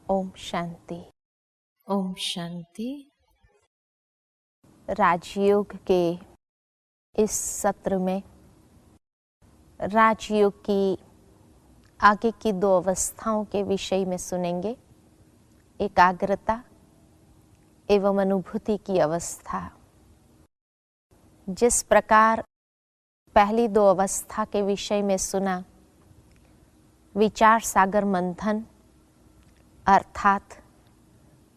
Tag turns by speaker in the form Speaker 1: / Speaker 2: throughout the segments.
Speaker 1: ओम शांति।
Speaker 2: ओम शांति।
Speaker 1: राजयोग के इस सत्र में राजयोग की आगे की 2 अवस्थाओं के विषय में सुनेंगे। एकाग्रता एवं अनुभूति की अवस्था। जिस प्रकार पहली 2 अवस्था के विषय में सुना, विचार सागर मंथन अर्थात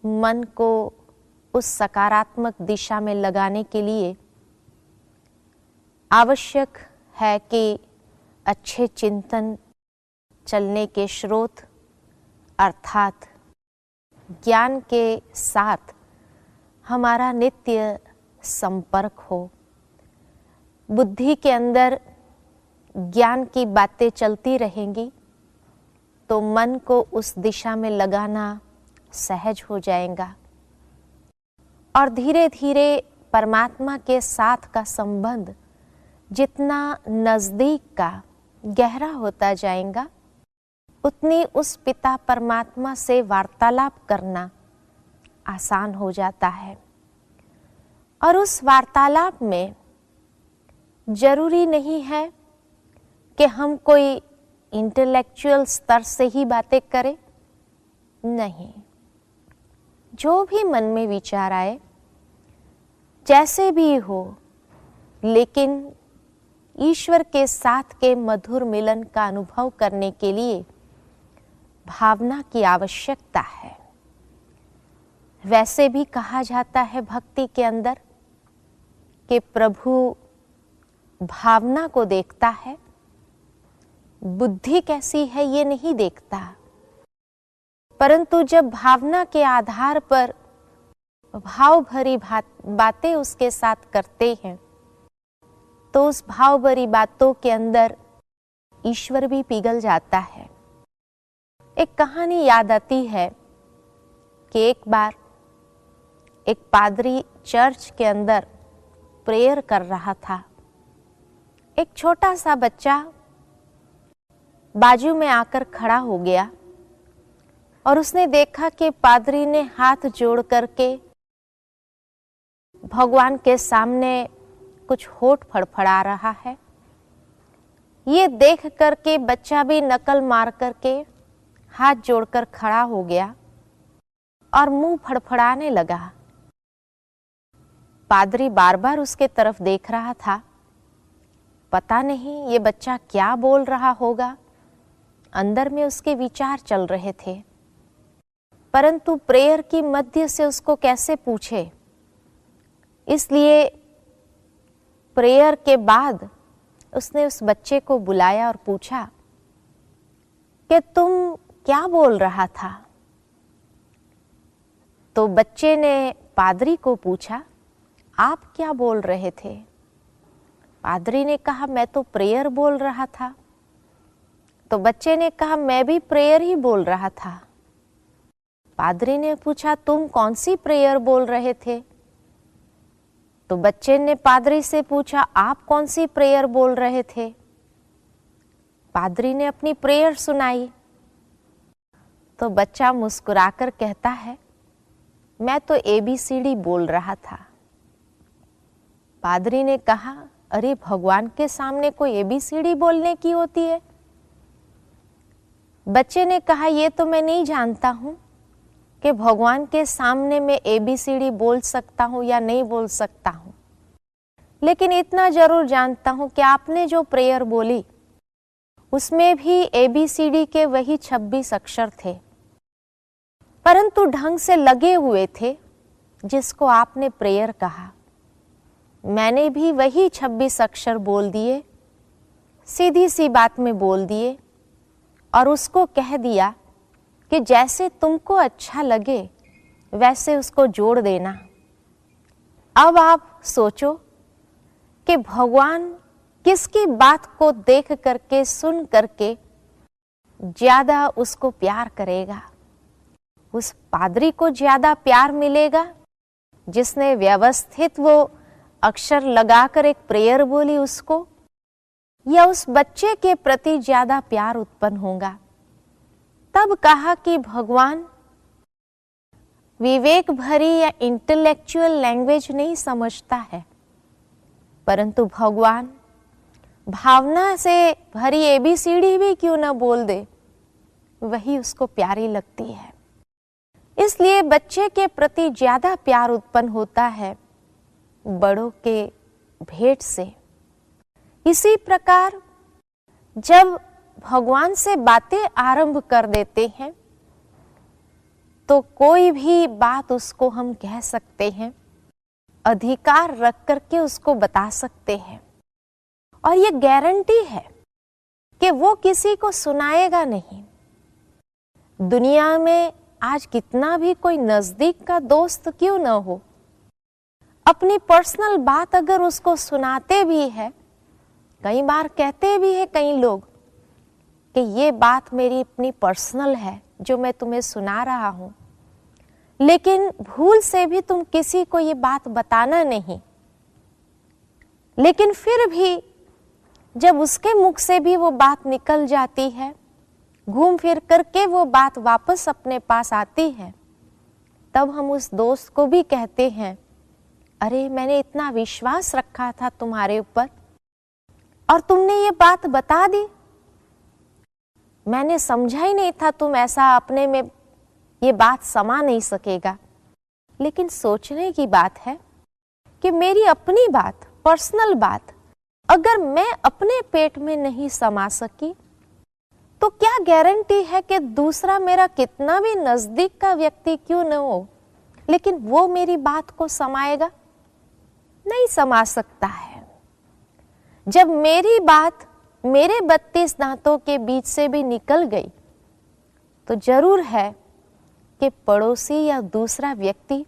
Speaker 1: मन को उस सकारात्मक दिशा में लगाने के लिए आवश्यक है कि अच्छे चिंतन चलने के स्रोत अर्थात ज्ञान के साथ हमारा नित्य संपर्क हो। बुद्धि के अंदर ज्ञान की बातें चलती रहेंगी तो मन को उस दिशा में लगाना सहज हो जाएगा और धीरे धीरे परमात्मा के साथ का संबंध जितना नजदीक का गहरा होता जाएगा, उतनी उस पिता परमात्मा से वार्तालाप करना आसान हो जाता है। और उस वार्तालाप में जरूरी नहीं है कि हम कोई इंटेलेक्चुअल स्तर से ही बातें करें। नहीं, जो भी मन में विचार आए, जैसे भी हो, लेकिन ईश्वर के साथ के मधुर मिलन का अनुभव करने के लिए भावना की आवश्यकता है। वैसे भी कहा जाता है भक्ति के अंदर कि प्रभु भावना को देखता है, बुद्धि कैसी है ये नहीं देखता। परंतु जब भावना के आधार पर भाव भरी बातें उसके साथ करते हैं तो उस भाव भरी बातों के अंदर ईश्वर भी पिघल जाता है। एक कहानी याद आती है कि एक बार एक पादरी चर्च के अंदर प्रेयर कर रहा था। एक छोटा सा बच्चा बाजू में आकर खड़ा हो गया और उसने देखा कि पादरी ने हाथ जोड़ करके भगवान के सामने कुछ होठ फड़फड़ा रहा है। ये देख करके बच्चा भी नकल मार करके हाथ जोड़कर खड़ा हो गया और मुंह फड़फड़ाने लगा। पादरी बार बार उसके तरफ देख रहा था। पता नहीं ये बच्चा क्या बोल रहा होगा, अंदर में उसके विचार चल रहे थे, परंतु प्रेयर की मध्य से उसको कैसे पूछे। इसलिए प्रेयर के बाद उसने उस बच्चे को बुलाया और पूछा कि तुम क्या बोल रहा था। तो बच्चे ने पादरी को पूछा, आप क्या बोल रहे थे। पादरी ने कहा, मैं तो प्रेयर बोल रहा था। तो बच्चे ने कहा, मैं भी प्रेयर ही बोल रहा था। पादरी ने पूछा, तुम कौन सी प्रेयर बोल रहे थे। तो बच्चे ने पादरी से पूछा, आप कौन सी प्रेयर बोल रहे थे। पादरी ने अपनी प्रेयर सुनाई तो बच्चा मुस्कुराकर कहता है, मैं तो ABCD बोल रहा था। पादरी ने कहा, अरे भगवान के सामने कोई ABCD बोलने की होती है। बच्चे ने कहा, ये तो मैं नहीं जानता हूं कि भगवान के सामने मैं ABCD बोल सकता हूं या नहीं बोल सकता हूं, लेकिन इतना जरूर जानता हूं कि आपने जो प्रेयर बोली उसमें भी ABCD के वही 26 अक्षर थे, परंतु ढंग से लगे हुए थे जिसको आपने प्रेयर कहा। मैंने भी वही 26 अक्षर बोल दिए, सीधी सी बात में बोल दिए और उसको कह दिया कि जैसे तुमको अच्छा लगे वैसे उसको जोड़ देना। अब आप सोचो कि भगवान किसकी बात को देख करके सुन करके ज्यादा उसको प्यार करेगा। उस पादरी को ज्यादा प्यार मिलेगा जिसने व्यवस्थित वो अक्षर लगाकर एक प्रेयर बोली उसको, या उस बच्चे के प्रति ज्यादा प्यार उत्पन्न होगा। तब कहा कि भगवान विवेक भरी या इंटेलेक्चुअल लैंग्वेज नहीं समझता है, परंतु भगवान भावना से भरी एबीसीडी भी क्यों न बोल दे, वही उसको प्यारी लगती है। इसलिए बच्चे के प्रति ज्यादा प्यार उत्पन्न होता है बड़ों के भेंट से। इसी प्रकार जब भगवान से बातें आरंभ कर देते हैं तो कोई भी बात उसको हम कह सकते हैं, अधिकार रख करके उसको बता सकते हैं, और ये गारंटी है कि वो किसी को सुनाएगा नहीं। दुनिया में आज कितना भी कोई नजदीक का दोस्त क्यों न हो, अपनी पर्सनल बात अगर उसको सुनाते भी है, कई बार कहते भी है कई लोग कि ये बात मेरी अपनी पर्सनल है जो मैं तुम्हें सुना रहा हूं, लेकिन भूल से भी तुम किसी को ये बात बताना नहीं। लेकिन फिर भी जब उसके मुख से भी वो बात निकल जाती है, घूम फिर करके वो बात वापस अपने पास आती है, तब हम उस दोस्त को भी कहते हैं, अरे मैंने इतना विश्वास रखा था तुम्हारे ऊपर और तुमने ये बात बता दी। मैंने समझा ही नहीं था तुम ऐसा अपने में ये बात समा नहीं सकेगा। लेकिन सोचने की बात है कि मेरी अपनी बात, पर्सनल बात अगर मैं अपने पेट में नहीं समा सकी, तो क्या गारंटी है कि दूसरा मेरा कितना भी नजदीक का व्यक्ति क्यों न हो, लेकिन वो मेरी बात को समाएगा? नहीं समा सकता है। जब मेरी बात मेरे 32 दांतों के बीच से भी निकल गई, तो जरूर है कि पड़ोसी या दूसरा व्यक्ति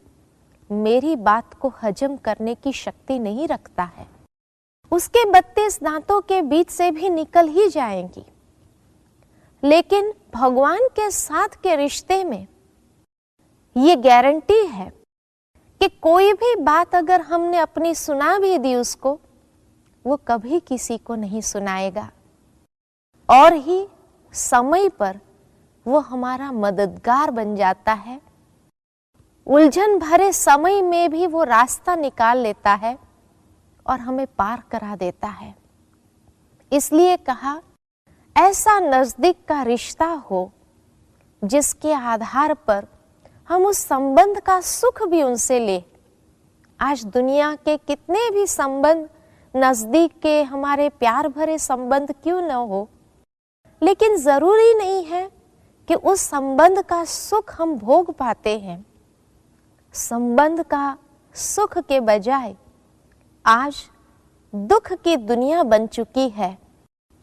Speaker 1: मेरी बात को हजम करने की शक्ति नहीं रखता है। उसके 32 दांतों के बीच से भी निकल ही जाएंगी। लेकिन भगवान के साथ के रिश्ते में ये गारंटी है कि कोई भी बात अगर हमने अपनी सुना भी दी उसको, वो कभी किसी को नहीं सुनाएगा, और ही समय पर वो हमारा मददगार बन जाता है। उलझन भरे समय में भी वो रास्ता निकाल लेता है और हमें पार करा देता है। इसलिए कहा, ऐसा नजदीक का रिश्ता हो जिसके आधार पर हम उस संबंध का सुख भी उनसे ले। आज दुनिया के कितने भी संबंध नजदीक के, हमारे प्यार भरे संबंध क्यों न हो, लेकिन जरूरी नहीं है कि उस संबंध का सुख हम भोग पाते हैं। संबंध का सुख के बजाय आज दुख की दुनिया बन चुकी है,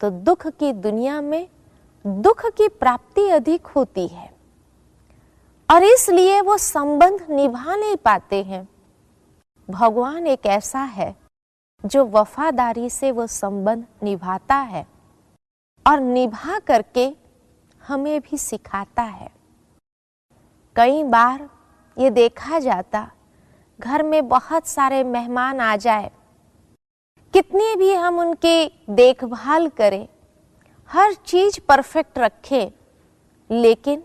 Speaker 1: तो दुख की दुनिया में दुख की प्राप्ति अधिक होती है, और इसलिए वो संबंध निभा नहीं पाते हैं। भगवान एक ऐसा है जो वफादारी से वो संबंध निभाता है और निभा करके हमें भी सिखाता है। कई बार ये देखा जाता, घर में बहुत सारे मेहमान आ जाए, कितनी भी हम उनकी देखभाल करें, हर चीज परफेक्ट रखें, लेकिन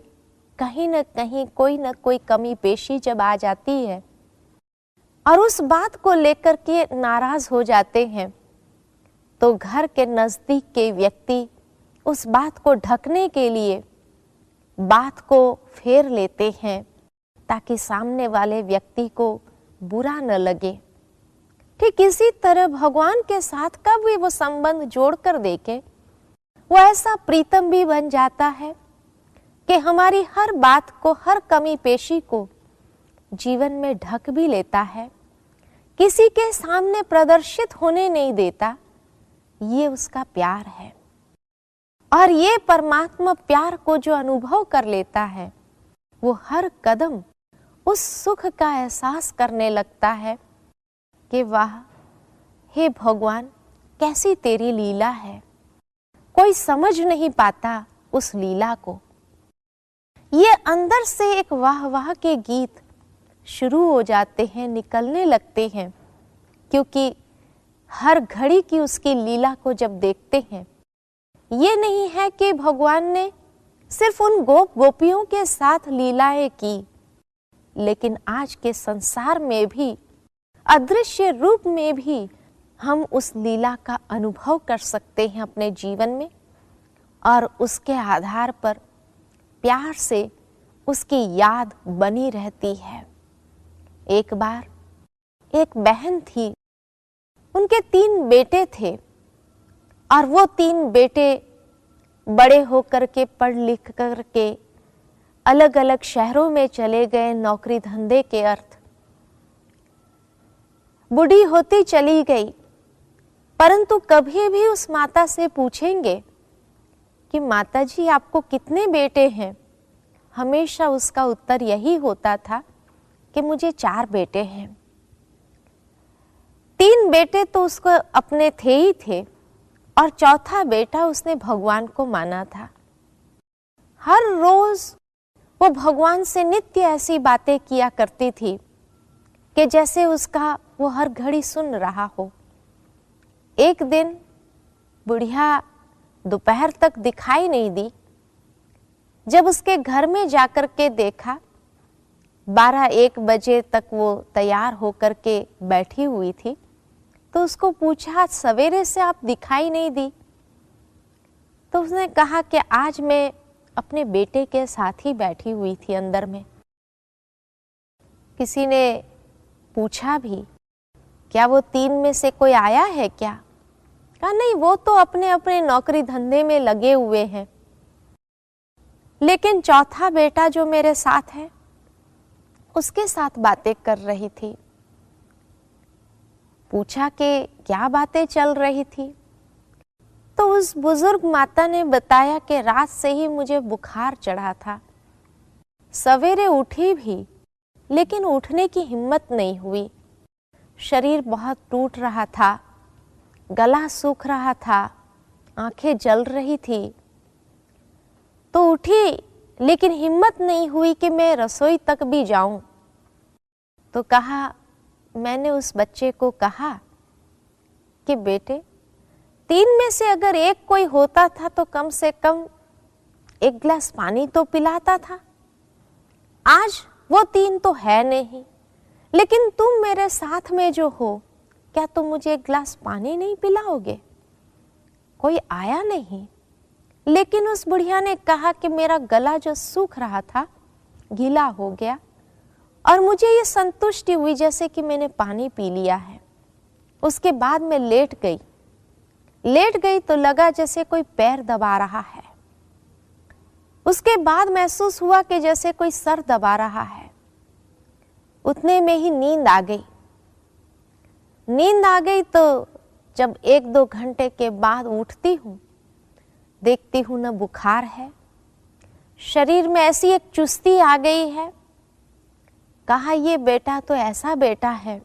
Speaker 1: कहीं न कहीं कोई न कोई कमी पेशी जब आ जाती है और उस बात को लेकर के नाराज हो जाते हैं, तो घर के नजदीक के व्यक्ति उस बात को ढकने के लिए बात को फेर लेते हैं ताकि सामने वाले व्यक्ति को बुरा न लगे। ठीक इसी तरह भगवान के साथ कब भी वो संबंध जोड़कर देखे, वो ऐसा प्रीतम भी बन जाता है कि हमारी हर बात को, हर कमी पेशी को जीवन में ढक भी लेता है, किसी के सामने प्रदर्शित होने नहीं देता। ये उसका प्यार है। और ये परमात्मा प्यार को जो अनुभव कर लेता है, वो हर कदम उस सुख का एहसास करने लगता है कि वाह हे भगवान, कैसी तेरी लीला है। कोई समझ नहीं पाता उस लीला को। ये अंदर से एक वाह वाह के गीत शुरू हो जाते हैं, निकलने लगते हैं, क्योंकि हर घड़ी की उसकी लीला को जब देखते हैं, ये नहीं है कि भगवान ने सिर्फ उन गोप गोपियों के साथ लीलाएं की, लेकिन आज के संसार में भी, अदृश्य रूप में भी हम उस लीला का अनुभव कर सकते हैं अपने जीवन में, और उसके आधार पर प्यार से उसकी याद बनी रहती है। एक बार एक बहन थी, उनके 3 बेटे थे, और वो 3 बेटे बड़े होकर के पढ़ लिख कर के अलग अलग शहरों में चले गए नौकरी धंधे के अर्थ। बूढ़ी होती चली गई, परंतु कभी भी उस माता से पूछेंगे कि माता जी आपको कितने बेटे हैं, हमेशा उसका उत्तर यही होता था कि मुझे 4 बेटे हैं। 3 बेटे तो उसको अपने थे ही थे, और चौथा बेटा उसने भगवान को माना था। हर रोज वो भगवान से नित्य ऐसी बातें किया करती थी कि जैसे उसका वो हर घड़ी सुन रहा हो। एक दिन बुढ़िया दोपहर तक दिखाई नहीं दी। जब उसके घर में जाकर के देखा, 12-1 बजे तक वो तैयार होकर के बैठी हुई थी, तो उसको पूछा, सवेरे से आप दिखाई नहीं दी? तो उसने कहा कि आज मैं अपने बेटे के साथ ही बैठी हुई थी अंदर में। किसी ने पूछा भी, क्या वो 3 में से कोई आया है क्या? कहा नहीं, वो तो अपने अपने नौकरी धंधे में लगे हुए हैं, लेकिन चौथा बेटा जो मेरे साथ है उसके साथ बातें कर रही थी। पूछा कि क्या बातें चल रही थी? तो उस बुजुर्ग माता ने बताया कि रात से ही मुझे बुखार चढ़ा था, सवेरे उठी भी लेकिन उठने की हिम्मत नहीं हुई। शरीर बहुत टूट रहा था, गला सूख रहा था, आंखें जल रही थी। तो उठी, लेकिन हिम्मत नहीं हुई कि मैं रसोई तक भी जाऊं। तो कहा, मैंने उस बच्चे को कहा कि बेटे, 3 में से अगर एक कोई होता था तो कम से कम 1 गिलास पानी तो पिलाता था। आज वो 3 तो है नहीं, लेकिन तुम मेरे साथ में जो हो, क्या तुम मुझे 1 गिलास पानी नहीं पिलाओगे? कोई आया नहीं, लेकिन उस बुढ़िया ने कहा कि मेरा गला जो सूख रहा था गीला हो गया, और मुझे ये संतुष्टि हुई जैसे कि मैंने पानी पी लिया है। उसके बाद मैं लेट गई तो लगा जैसे कोई पैर दबा रहा है। उसके बाद महसूस हुआ कि जैसे कोई सर दबा रहा है। उतने में ही नींद आ गई। तो जब 1-2 घंटे के बाद उठती हूँ, देखती हूँ न बुखार है, शरीर में ऐसी एक चुस्ती आ गई है। कहा, ये बेटा तो ऐसा बेटा है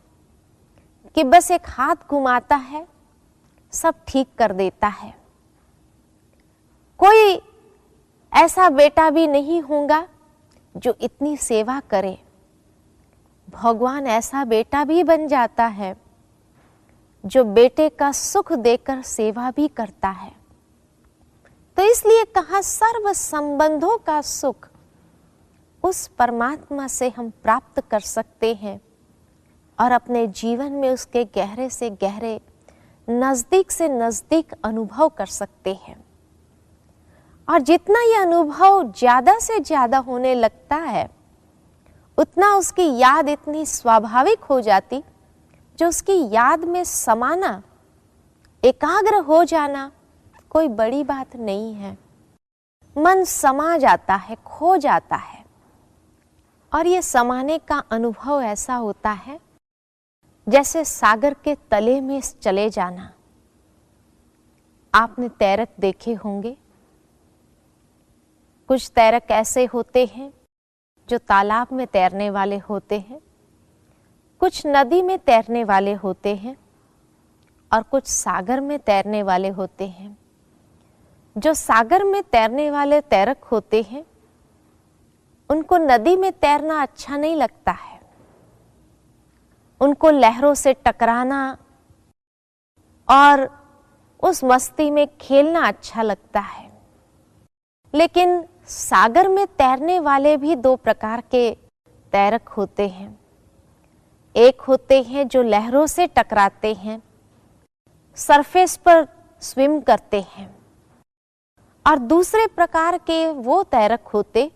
Speaker 1: कि बस एक हाथ घुमाता है, सब ठीक कर देता है। कोई ऐसा बेटा भी नहीं होगा जो इतनी सेवा करे। भगवान ऐसा बेटा भी बन जाता है जो बेटे का सुख देकर सेवा भी करता है। तो इसलिए कहा, सर्व संबंधों का सुख उस परमात्मा से हम प्राप्त कर सकते हैं और अपने जीवन में उसके गहरे से गहरे, नजदीक से नजदीक अनुभव कर सकते हैं। और जितना ये अनुभव ज्यादा से ज्यादा होने लगता है, उतना उसकी याद इतनी स्वाभाविक हो जाती, जो उसकी याद में समाना, एकाग्र हो जाना कोई बड़ी बात नहीं है। मन समा जाता है, खो जाता है। और ये समाने का अनुभव ऐसा होता है जैसे सागर के तले में चले जाना। आपने तैरक देखे होंगे। कुछ तैरक ऐसे होते हैं जो तालाब में तैरने वाले होते हैं, कुछ नदी में तैरने वाले होते हैं, और कुछ सागर में तैरने वाले होते हैं। जो सागर में तैरने वाले तैरक होते हैं, उनको नदी में तैरना अच्छा नहीं लगता है। उनको लहरों से टकराना और उस मस्ती में खेलना अच्छा लगता है। लेकिन सागर में तैरने वाले भी 2 प्रकार के तैरक होते हैं, एक होते हैं जो लहरों से टकराते हैं, सरफेस पर स्विम करते हैं, और दूसरे प्रकार के वो तैरक होते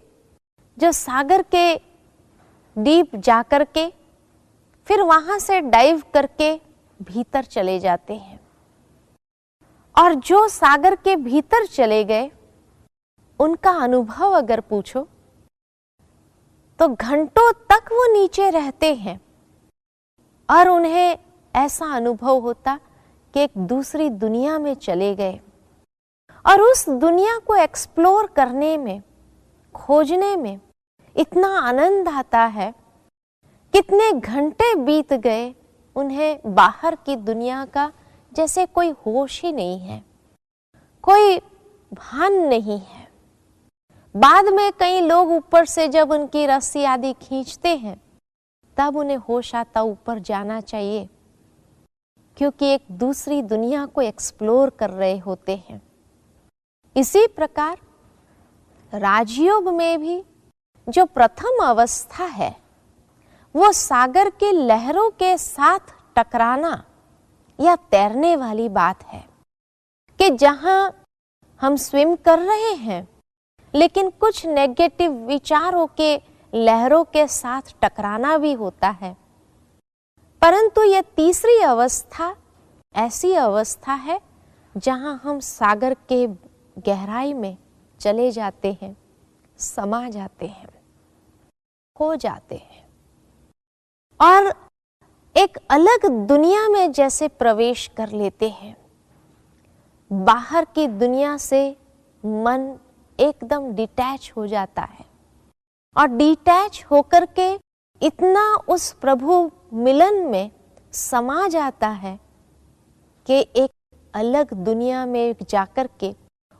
Speaker 1: जो सागर के डीप जाकर के फिर वहां से डाइव करके भीतर चले जाते हैं। और जो सागर के भीतर चले गए उनका अनुभव अगर पूछो तो घंटों तक वो नीचे रहते हैं और उन्हें ऐसा अनुभव होता कि एक दूसरी दुनिया में चले गए। और उस दुनिया को एक्सप्लोर करने में, खोजने में इतना आनंद आता है, कितने घंटे बीत गए उन्हें बाहर की दुनिया का जैसे कोई होश ही नहीं है, कोई भान नहीं है। बाद में कई लोग ऊपर से जब उनकी रस्सी आदि खींचते हैं तब उन्हें होश आता ऊपर जाना चाहिए, क्योंकि एक दूसरी दुनिया को एक्सप्लोर कर रहे होते हैं। इसी प्रकार राजयोग में भी जो प्रथम अवस्था है वो सागर के लहरों के साथ टकराना या तैरने वाली बात है, कि जहां हम स्विम कर रहे हैं लेकिन कुछ नेगेटिव विचारों के लहरों के साथ टकराना भी होता है। परंतु यह तीसरी अवस्था ऐसी अवस्था है जहां हम सागर के गहराई में चले जाते हैं, समा जाते हैं, खो जाते हैं और एक अलग दुनिया में जैसे प्रवेश कर लेते हैं। बाहर की दुनिया से मन एकदम डिटैच हो जाता है और डिटैच होकर के इतना उस प्रभु मिलन में समा जाता है कि एक अलग दुनिया में जाकर के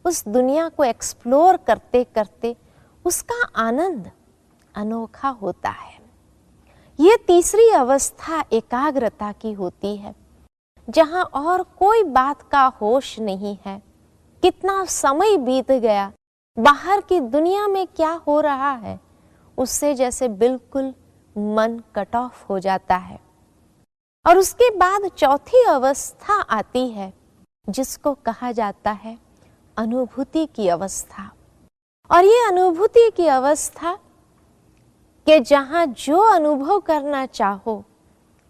Speaker 1: उस दुनिया को एक्सप्लोर करते करते उसका आनंद अनोखा होता है। ये तीसरी अवस्था एकाग्रता की होती है, जहां और कोई बात का होश नहीं है। कितना समय बीत गया, बाहर की दुनिया में क्या हो रहा है उससे जैसे बिल्कुल मन कट ऑफ हो जाता है। और उसके बाद चौथी अवस्था आती है जिसको कहा जाता है अनुभूति की अवस्था। और ये अनुभूति की अवस्था कि जहां जो अनुभव करना चाहो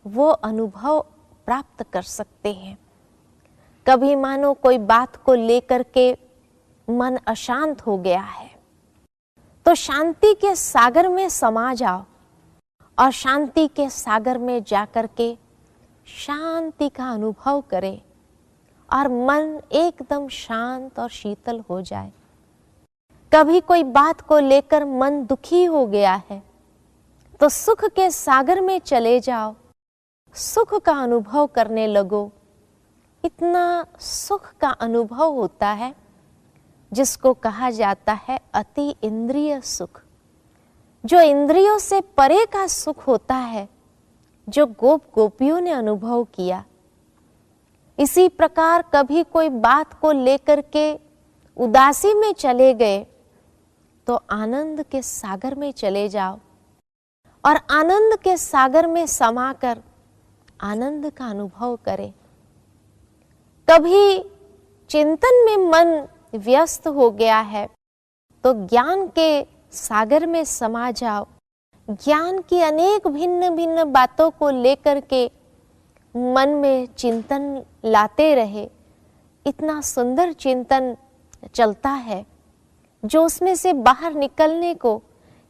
Speaker 1: वो अनुभव प्राप्त कर सकते हैं। कभी मानो कोई बात को लेकर के मन अशांत हो गया है तो शांति के सागर में समा जाओ और शांति के सागर में जाकर के शांति का अनुभव करे और मन एकदम शांत और शीतल हो जाए। कभी कोई बात को लेकर मन दुखी हो गया है तो सुख के सागर में चले जाओ, सुख का अनुभव करने लगो। इतना सुख का अनुभव होता है जिसको कहा जाता है अति इंद्रिय सुख, जो इंद्रियों से परे का सुख होता है, जो गोप गोपियों ने अनुभव किया। इसी प्रकार कभी कोई बात को लेकर के उदासी में चले गए तो आनंद के सागर में चले जाओ और आनंद के सागर में समाकर आनंद का अनुभव करें। कभी चिंतन में मन व्यस्त हो गया है तो ज्ञान के सागर में समा जाओ। ज्ञान की अनेक भिन्न भिन्न बातों को लेकर के मन में चिंतन लाते रहे। इतना सुंदर चिंतन चलता है जो उसमें से बाहर निकलने को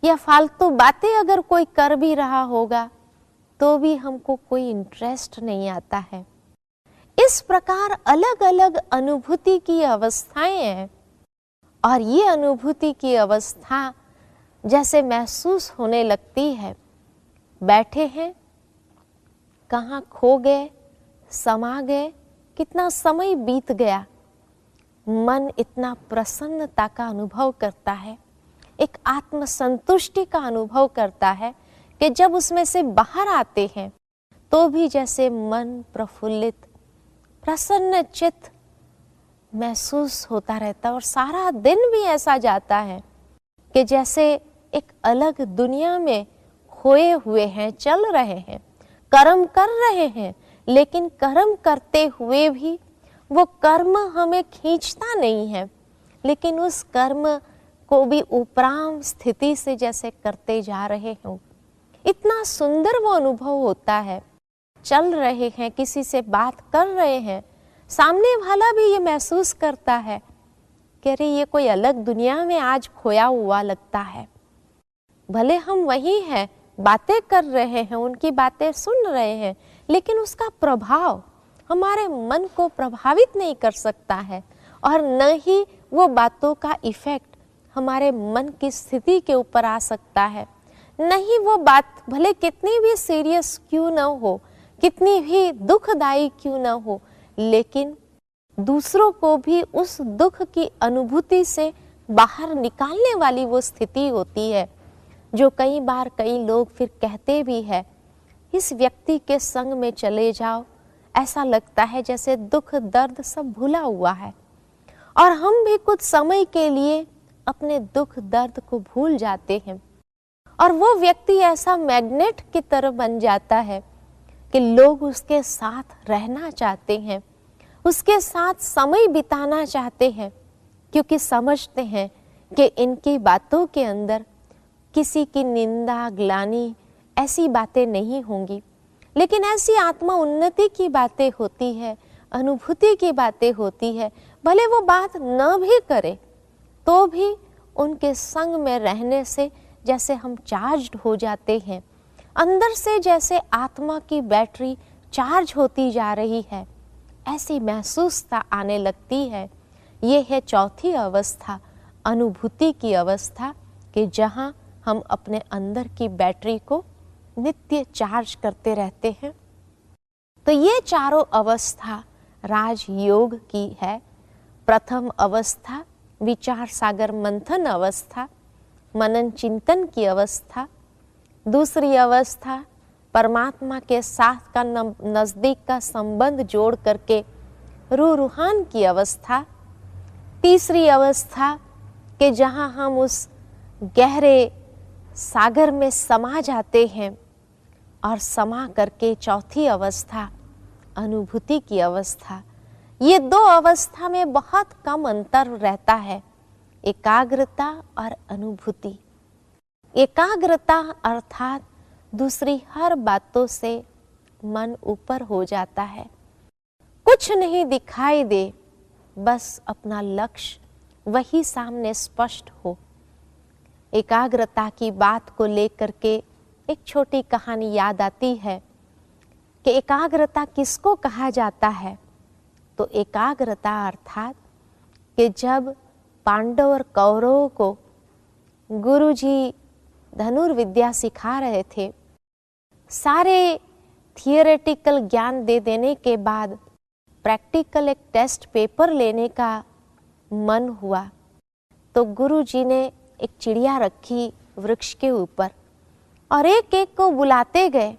Speaker 1: या फालतू बातें अगर कोई कर भी रहा होगा तो भी हमको कोई इंटरेस्ट नहीं आता है। इस प्रकार अलग अलग अनुभूति की अवस्थाएं हैं और ये अनुभूति की अवस्था जैसे महसूस होने लगती है। बैठे हैं, कहाँ खो गए, समा गए, कितना समय बीत गया। मन इतना प्रसन्नता का अनुभव करता है, एक आत्म संतुष्टि का अनुभव करता है कि जब उसमें से बाहर आते हैं तो भी जैसे मन प्रफुल्लित, प्रसन्न चित्त महसूस होता रहता है। और सारा दिन भी ऐसा जाता है कि जैसे एक अलग दुनिया में खोए हुए हैं, चल रहे हैं, कर्म कर रहे हैं, लेकिन कर्म करते हुए भी वो कर्म हमें खींचता नहीं है, लेकिन उस कर्म को भी उपराम स्थिति से जैसे करते जा रहे हो। इतना सुंदर वो अनुभव होता है। चल रहे हैं, किसी से बात कर रहे हैं, सामने वाला भी ये महसूस करता है कि अरे ये कोई अलग दुनिया में आज खोया हुआ लगता है। भले हम वही हैं, बातें कर रहे हैं, उनकी बातें सुन रहे हैं, लेकिन उसका प्रभाव हमारे मन को प्रभावित नहीं कर सकता है, और न ही वो बातों का इफेक्ट हमारे मन की स्थिति के ऊपर आ सकता है। नहीं, वो बात भले कितनी भी सीरियस क्यों न हो, कितनी भी दुखदाई क्यों न हो, लेकिन दूसरों को भी उस दुख की अनुभूति से बाहर निकालने वाली वो स्थिति होती है, जो कई बार कई लोग फिर कहते भी है, इस व्यक्ति के संग में चले जाओ, ऐसा लगता है जैसे दुख दर्द सब भूला हुआ है, और हम भी कुछ समय के लिए अपने दुख दर्द को भूल जाते हैं, और वो व्यक्ति ऐसा मैग्नेट की तरह बन जाता है कि लोग उसके साथ रहना चाहते हैं, उसके साथ समय बिताना चाहते हैं, क्योंकि समझते हैं कि इनकी बातों के अंदर किसी की निंदा ग्लानि ऐसी बातें नहीं होंगी, लेकिन ऐसी आत्मा उन्नति की बातें होती है, अनुभूति की बातें होती है। भले वो बात न भी करे तो भी उनके संग में रहने से जैसे हम चार्ज्ड हो जाते हैं, अंदर से जैसे आत्मा की बैटरी चार्ज होती जा रही है, ऐसी महसूसता आने लगती है। ये है चौथी अवस्था, अनुभूति की अवस्था, कि जहाँ हम अपने अंदर की बैटरी को नित्य चार्ज करते रहते हैं। तो ये चारों अवस्था राजयोग की है। प्रथम अवस्था विचार सागर मंथन अवस्था, मनन चिंतन की अवस्था। दूसरी अवस्था परमात्मा के साथ का नजदीक का संबंध जोड़ करके रूहान की अवस्था। तीसरी अवस्था कि जहाँ हम उस गहरे सागर में समा जाते हैं, और समा करके चौथी अवस्था अनुभूति की अवस्था। ये दो अवस्था में बहुत कम अंतर रहता है, एकाग्रता और अनुभूति। एकाग्रता अर्थात दूसरी हर बातों से मन ऊपर हो जाता है, कुछ नहीं दिखाई दे, बस अपना लक्ष्य वही सामने स्पष्ट हो। एकाग्रता की बात को लेकर के एक छोटी कहानी याद आती है कि एकाग्रता किसको कहा जाता है। तो एकाग्रता अर्थात कि जब पांडव और कौरवों को गुरुजी धनुर्विद्या सिखा रहे थे, सारे थियोरेटिकल ज्ञान दे देने के बाद प्रैक्टिकल एक टेस्ट पेपर लेने का मन हुआ, तो गुरुजी ने एक चिड़िया रखी वृक्ष के ऊपर, और एक एक को बुलाते गए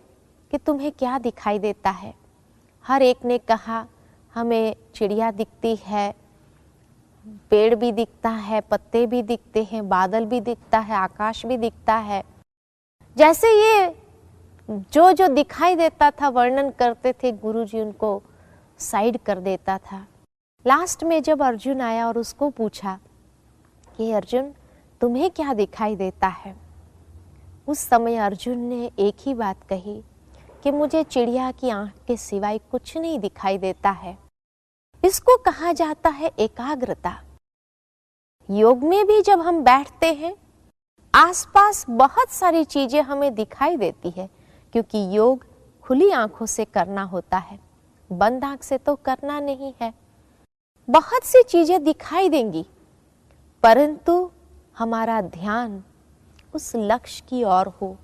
Speaker 1: कि तुम्हें क्या दिखाई देता है। हर एक ने कहा हमें चिड़िया दिखती है, पेड़ भी दिखता है, पत्ते भी दिखते हैं, बादल भी दिखता है, आकाश भी दिखता है। जैसे ये जो जो दिखाई देता था वर्णन करते थे, गुरुजी उनको साइड कर देता था। लास्ट में जब अर्जुन आया और उसको पूछा कि अर्जुन तुम्हें क्या दिखाई देता है, उस समय अर्जुन ने एक ही बात कही कि मुझे चिड़िया की आंख के सिवाय कुछ नहीं दिखाई देता है। इसको कहा जाता है एकाग्रता। योग में भी जब हम बैठते हैं, आसपास बहुत सारी चीजें हमें दिखाई देती है, क्योंकि योग खुली आंखों से करना होता है, बंद आंख से तो करना नहीं है। बहुत सी चीजें दिखाई देंगी, परंतु हमारा ध्यान उस लक्ष्य की ओर हो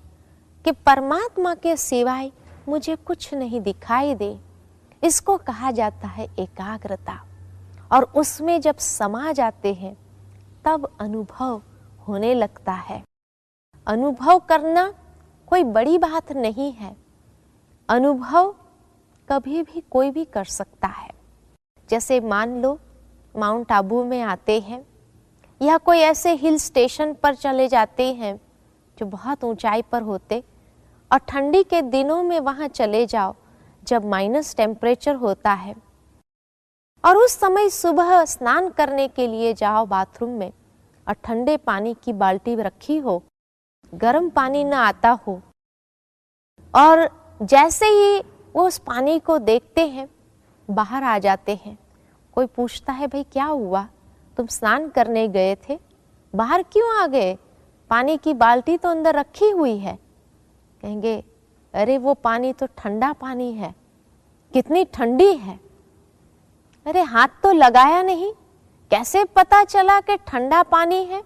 Speaker 1: कि परमात्मा के सिवाय मुझे कुछ नहीं दिखाई दे। इसको कहा जाता है एकाग्रता। और उसमें जब समा जाते हैं तब अनुभव होने लगता है। अनुभव करना कोई बड़ी बात नहीं है, अनुभव कभी भी कोई भी कर सकता है। जैसे मान लो माउंट आबू में आते हैं, या कोई ऐसे हिल स्टेशन पर चले जाते हैं जो बहुत ऊंचाई पर होते, और ठंडी के दिनों में वहां चले जाओ जब माइनस टेम्परेचर होता है, और उस समय सुबह स्नान करने के लिए जाओ बाथरूम में और ठंडे पानी की बाल्टी रखी हो, गर्म पानी न आता हो, और जैसे ही वो उस पानी को देखते हैं बाहर आ जाते हैं। कोई पूछता है भाई क्या हुआ, तुम स्नान करने गए थे, बाहर क्यों आ गए, पानी की बाल्टी तो अंदर रखी हुई है। कहेंगे अरे वो पानी तो ठंडा पानी है, कितनी ठंडी है। अरे हाथ तो लगाया नहीं, कैसे पता चला कि ठंडा पानी है।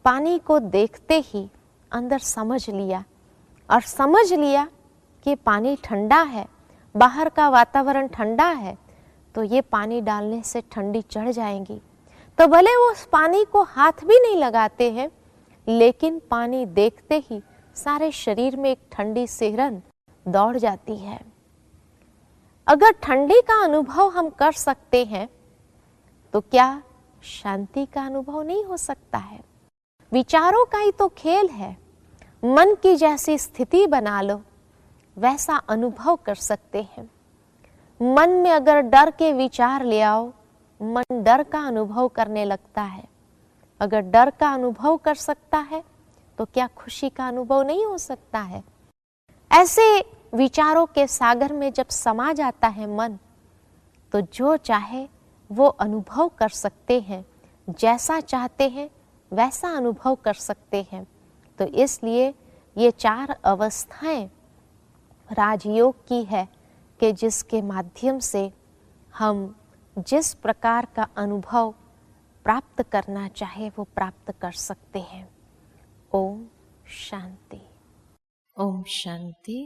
Speaker 1: पानी को देखते ही अंदर समझ लिया, और समझ लिया कि पानी ठंडा है, बाहर का वातावरण ठंडा है, तो ये पानी डालने से ठंडी चढ़ जाएंगी। तो भले वो उस पानी को हाथ भी नहीं लगाते हैं, लेकिन पानी देखते ही सारे शरीर में एक ठंडी सिहरन दौड़ जाती है। अगर ठंडी का अनुभव हम कर सकते हैं तो क्या शांति का अनुभव नहीं हो सकता है। विचारों का ही तो खेल है। मन की जैसी स्थिति बना लो, वैसा अनुभव कर सकते हैं। मन में अगर डर के विचार ले आओ, मन डर का अनुभव करने लगता है। अगर डर का अनुभव कर सकता है तो क्या खुशी का अनुभव नहीं हो सकता है। ऐसे विचारों के सागर में जब समा जाता है मन, तो जो चाहे वो अनुभव कर सकते हैं, जैसा चाहते हैं वैसा अनुभव कर सकते हैं। तो इसलिए ये 4 अवस्थाएं राजयोग की है कि जिसके माध्यम से हम जिस प्रकार का अनुभव प्राप्त करना चाहे वो प्राप्त कर सकते हैं। ओम शांति।
Speaker 2: ओम शांति।